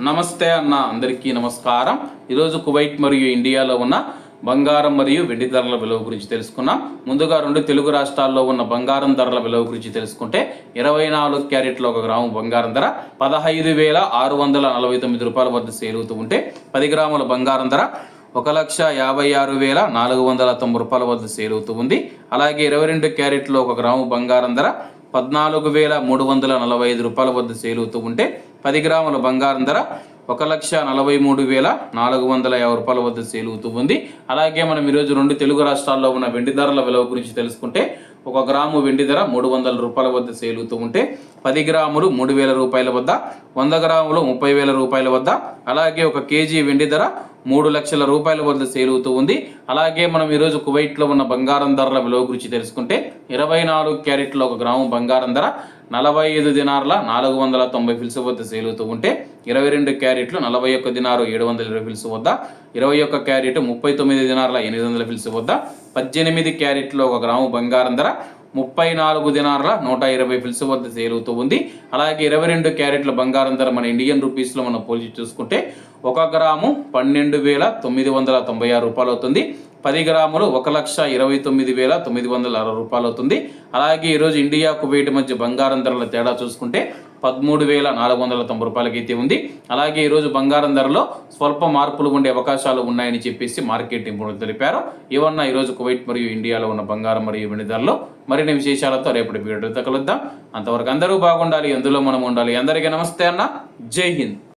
నమస్తే అన్న, అందరికీ నమస్కారం. ఈరోజు కువైట్ మరియు ఇండియాలో ఉన్న బంగారం మరియు వెండి ధరల విలువ గురించి తెలుసుకున్నాం. ముందుగా రెండు తెలుగు రాష్ట్రాల్లో ఉన్న బంగారం ధరల విలువ గురించి తెలుసుకుంటే 24 క్యారెట్ల 1 గ్రాము బంగారం ధర 15,649 రూపాయల వద్ద సేల్ అవుతూ ఉంటే 10 గ్రాముల బంగారం ధర 1,56,490 రూపాయల వద్ద సేల్ అవుతూ ఉంది. అలాగే 22 క్యారెట్లో 1 గ్రాము బంగారం ధర 14,345 రూపాయల వద్ద సేల్ అవుతూ ఉంటే 10 గ్రాముల బంగారం ధర 1,43,450 రూపాయల వద్ద సేల్ అవుతూ ఉంది. అలాగే మనం ఈరోజు రెండు తెలుగు రాష్ట్రాల్లో ఉన్న వెండి ధరల విలువ గురించి తెలుసుకుంటే 1 గ్రాము వెండి ధర 300 రూపాయల వద్ద సేల్ అవుతూ ఉంటే 10 గ్రాములు 3,000 రూపాయల వద్ద, 100 గ్రాములు 30,000 రూపాయల వద్ద, అలాగే 1 కేజీ వెండి ధర 3 లక్షల రూపాయల వద్ద సేల్ అవుతూ ఉంది. అలాగే మనం ఈరోజు కువైట్లో ఉన్న బంగారం ధరల విలువ గురించి తెలుసుకుంటే 24 క్యారెట్ల 1 గ్రాము బంగారం ధర 45 దినార్ల 490 ఫిల్స్ వద్ద సేల్ అవుతూ ఉంటే 22 క్యారెట్లు 41 దినారు 720 ఫిల్స్ వద్ద, 21 క్యారెట్ 39 దినార్ల 800 ఫిల్స్ వద్ద, 18 క్యారెట్లో 1 గ్రాము బంగారం ధర 34 దినార్ల 120 ఫిల్స్ వద్ద సేల్ అవుతూ ఉంది. అలాగే 22 క్యారెట్ల బంగారం ధర మన ఇండియన్ రూపీస్లో మనం పోల్చి చూసుకుంటే 1 గ్రాము 12,996 రూపాయలు అవుతుంది. 10 గ్రాములు 1,29,960 రూపాయలు అవుతుంది. అలాగే ఈరోజు ఇండియా కువైట్ మధ్య బంగారం ధరల తేడా చూసుకుంటే 13,490 రూపాయలకి అయితే ఉంది. అలాగే ఈరోజు బంగారం ధరలో స్వల్ప మార్పులు ఉండే అవకాశాలు ఉన్నాయని చెప్పేసి మార్కెట్ నిపుణులు తెలిపారు. ఇవన్న ఈరోజు కువైట్ మరియు ఇండియాలో ఉన్న బంగారం మరియు వెండి ధరలో మరిన్ని విశేషాలతో రేపటి వీడియోతో కలుద్దాం. అంతవరకు అందరూ బాగుండాలి, అందులో మనం ఉండాలి. అందరికీ నమస్తే అన్న, జై హింద్.